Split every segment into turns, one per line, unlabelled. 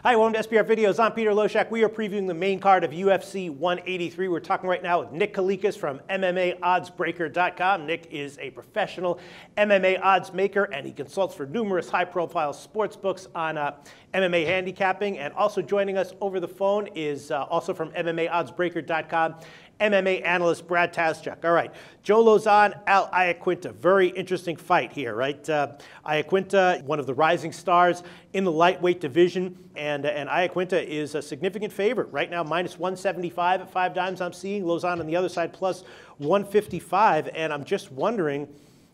Hi, welcome to SBR Videos. I'm Peter Loshak. We are previewing the main card of UFC 183. We're talking right now with Nick Kalikas from MMAOddsBreaker.com. Nick is a professional MMA odds maker, and he consults for numerous high-profile sports books on MMA handicapping. And also joining us over the phone is also from MMAOddsBreaker.com, MMA analyst Brad Tazchuk. All right, Joe Lauzon, Iaquinta. Very interesting fight here, right? Iaquinta, one of the rising stars in the lightweight division, and Iaquinta is a significant favorite right now, minus 175 at 5 dimes. I'm seeing Lauzon on the other side plus 155, and I'm just wondering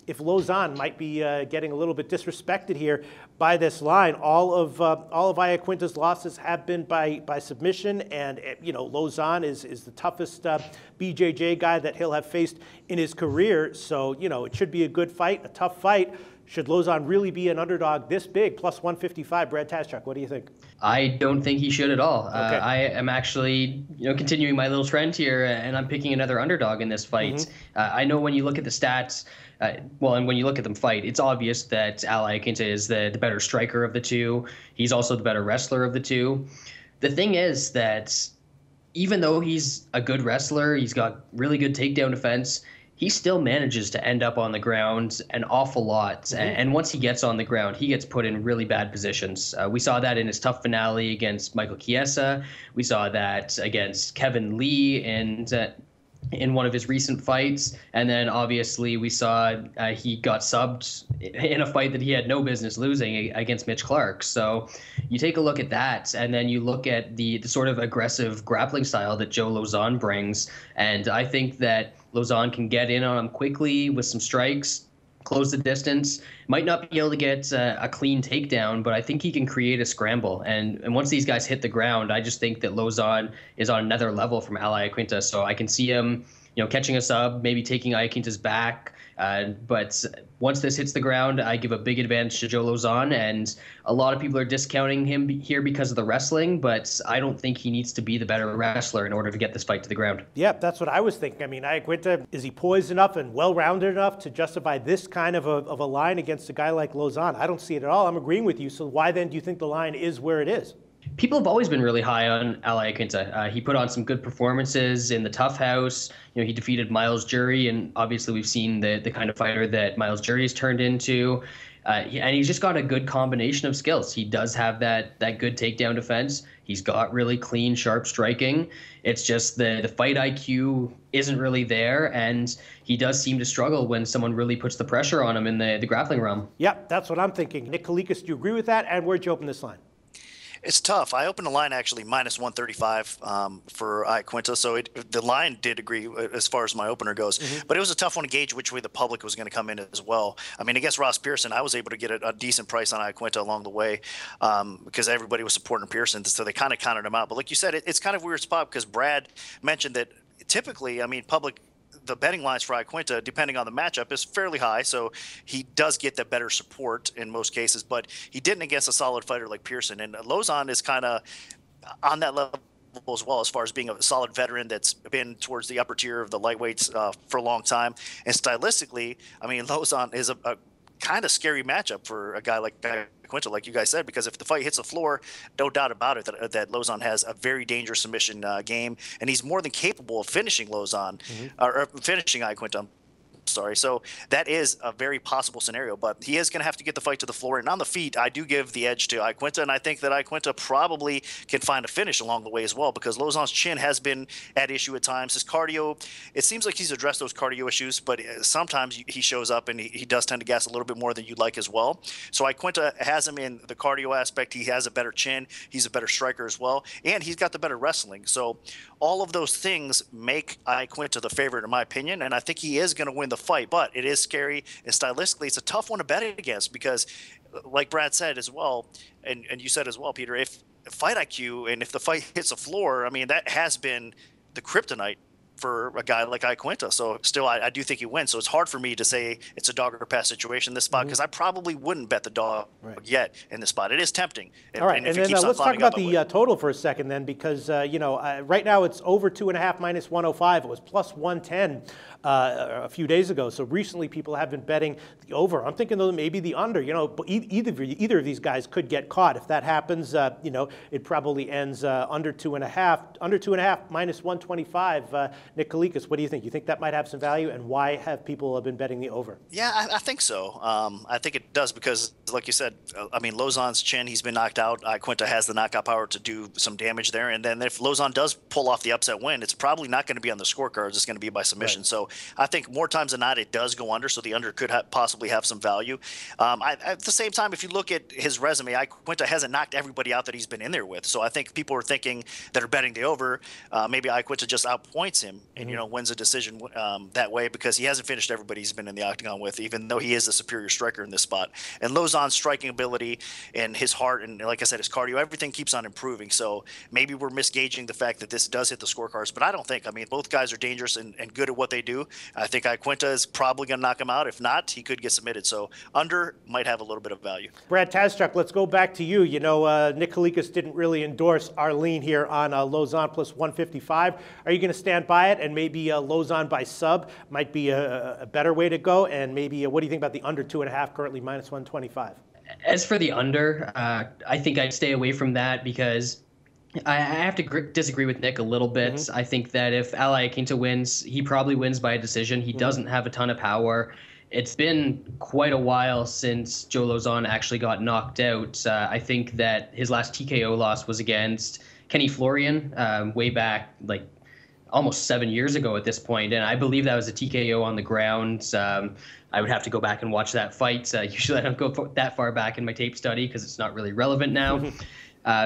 if Lauzon might be getting a little bit disrespected here by this line. All of Iaquinta's losses have been by submission, and you know Lauzon is the toughest BJJ guy that he'll have faced in his career. So you know it should be a good fight, a tough fight. Should Lauzon really be an underdog this big, plus 155? Brad Tazchuk, what do you think?
I don't think he should at all.
Okay.
I am actually, continuing my little trend here, and I'm picking another underdog in this fight.
Mm-hmm.
I know when you look at the stats, and when you look at them fight, it's obvious that Iaquinta is the better striker of the two. He's also the better wrestler of the two. The thing is that even though he's a good wrestler, he's got really good takedown defense, he still manages to end up on the ground an awful lot. Mm-hmm. And once he gets on the ground, he gets put in really bad positions. We saw that in his tough finale against Michael Chiesa. We saw that against Kevin Lee in one of his recent fights. And then obviously we saw he got subbed in a fight that he had no business losing against Mitch Clark. So you take a look at that, and then you look at the sort of aggressive grappling style that Joe Lauzon brings. And I think that Lauzon can get in on him quickly with some strikes, close the distance. Might not be able to get a clean takedown, but I think he can create a scramble. And once these guys hit the ground, I just think that Lauzon is on another level from Iaquinta. So I can see him, catching a sub, maybe taking Iaquinta's back. But once this hits the ground, I give a big advantage to Joe Lauzon, and a lot of people are discounting him here because of the wrestling, but I don't think he needs to be the better wrestler in order to get this fight to the ground.
Yeah, that's what I was thinking. I mean, Iaquinta, is he poised enough and well-rounded enough to justify this kind of a line against a guy like Lauzon? I don't see it at all. I'm agreeing with you. So why then do you think the line is where it is?
People have always been really high on Iaquinta. He put on some good performances in the Tough House. He defeated Miles Jury, and obviously we've seen the kind of fighter that Miles Jury has turned into. And he's just got a good combination of skills. He does have that good takedown defense. He's got really clean, sharp striking. It's just the fight IQ isn't really there, and he does seem to struggle when someone really puts the pressure on him in the grappling realm.
Yep, that's what I'm thinking. Nick Kalikas, do you agree with that? And where'd you open this line?
It's tough. I opened the line actually minus 135 for Iaquinta, so the line did agree as far as my opener goes. Mm-hmm. But it was a tough one to gauge which way the public was going to come in as well. I mean, against Ross Pearson, I was able to get a decent price on Iaquinta along the way because everybody was supporting Pearson, so they kind of counted him out. But like you said, it's kind of a weird spot because Brad mentioned that typically, I mean, the betting lines for Iaquinta, depending on the matchup, is fairly high, so he does get the better support in most cases, but he didn't against a solid fighter like Pearson. And Lauzon is kind of on that level as well, as far as being a solid veteran that's been towards the upper tier of the lightweights for a long time. And stylistically, I mean, Lauzon is a kind of scary matchup for a guy like Iaquinta, like you guys said, because if the fight hits the floor, no doubt about it that Lauzon has a very dangerous submission game, and he's more than capable of finishing Lauzon, or finishing Iaquinta. Sorry. So that is a very possible scenario, but he is going to have to get the fight to the floor. And on the feet, I do give the edge to Iaquinta, and I think that Iaquinta probably can find a finish along the way as well, because Lauzon's chin has been at issue at times. His cardio, it seems like he's addressed those cardio issues, but sometimes he shows up and he does tend to gas a little bit more than you'd like as well. So Iaquinta has him in the cardio aspect. He has a better chin. He's a better striker as well, and he's got the better wrestling. So all of those things make Iaquinta the favorite, in my opinion, and I think he is going to win the fight, but it is scary, and stylistically it's a tough one to bet against because, like Brad said as well, and you said as well, Peter, if fight IQ and if the fight hits the floor, I mean, that has been the kryptonite for a guy like Iaquinta. So still, I do think he wins. So it's hard for me to say it's a dog or pass situation in this spot, because I probably wouldn't bet the dog yet in this spot. It is tempting.
All right, and then let's talk about the total for a second then, because right now it's over 2.5 minus 105. It was plus 110 a few days ago. So recently people have been betting the over. I'm thinking though maybe the under. Either of these guys could get caught. If that happens, it probably ends under 2.5. Under 2.5 minus 125. Nick Kalikas, what do you think? You think that might have some value, and why have people been betting the over?
Yeah, I think so. I think it does because, like you said, Lauzon's chin, he's been knocked out. Iaquinta has the knockout power to do some damage there. And then if Lauzon does pull off the upset win, it's probably not going to be on the scorecards. It's going to be by submission. Right. So I think more times than not, it does go under. So the under could possibly have some value. At the same time, if you look at his resume, Iaquinta hasn't knocked everybody out that he's been in there with. So I think people are thinking that are betting the over, maybe Iaquinta just outpoints him and, wins a decision that way, because he hasn't finished everybody he's been in the octagon with, even though he is the superior striker in this spot. And Lauzon's striking ability and his heart and, like I said, his cardio, everything keeps on improving. So maybe we're misgauging the fact that this does hit the scorecards, but I don't think. I mean, both guys are dangerous and good at what they do. I think Iaquinta is probably going to knock him out. If not, he could get submitted. So under might have a little bit of value.
Brad Tazchuk, let's go back to you. Nick Kalikas didn't really endorse our lean here on Lauzon plus 155. Are you going to stand by it, and maybe Lauzon by sub might be a better way to go? And maybe what do you think about the under 2.5, currently minus 125?
As for the under, I think I'd stay away from that, because I have to disagree with Nick a little bit. I think that if Iaquinta wins, he probably wins by a decision. He doesn't have a ton of power. It's been quite a while since Joe Lauzon actually got knocked out. I think that his last TKO loss was against Kenny Florian way back, like almost 7 years ago at this point, and I believe that was a TKO on the ground. I would have to go back and watch that fight. Usually I don't go that far back in my tape study because it's not really relevant now.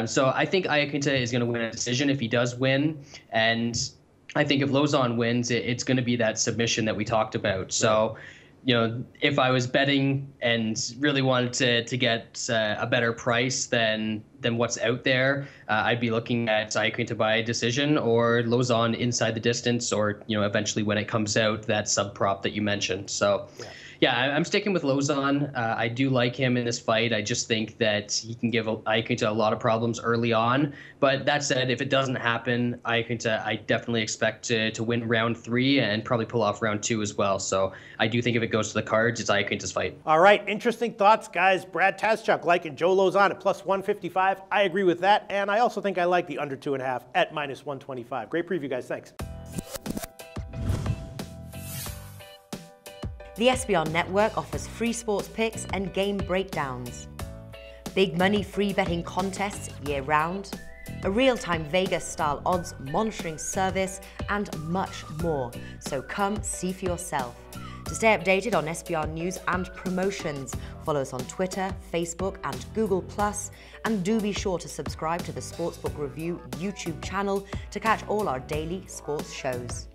So I think Iaquinta is going to win a decision if he does win, and I think if Lauzon wins, it's going to be that submission that we talked about. So, if I was betting and really wanted to get a better price than what's out there, I'd be looking at Iaquinta by decision or Lauzon inside the distance, or eventually when it comes out, that sub prop that you mentioned. So yeah, I'm sticking with Lauzon. I do like him in this fight. I just think that he can give Iaquinta a lot of problems early on. But that said, if it doesn't happen, Iaquinta, I definitely expect to win round 3 and probably pull off round 2 as well. So I do think if it goes to the cards, it's Iaquinta's fight.
All right, interesting thoughts, guys. Brad Tazchuk liking Joe Lauzon at plus 155. I agree with that, and I also think I like the under 2.5 at minus 125. Great preview, guys. Thanks.
The SBR Network offers free sports picks and game breakdowns, big money free betting contests year-round, a real-time Vegas-style odds monitoring service, and much more. So come see for yourself. To stay updated on SBR news and promotions, follow us on Twitter, Facebook, and Google+, and do be sure to subscribe to the Sportsbook Review YouTube channel to catch all our daily sports shows.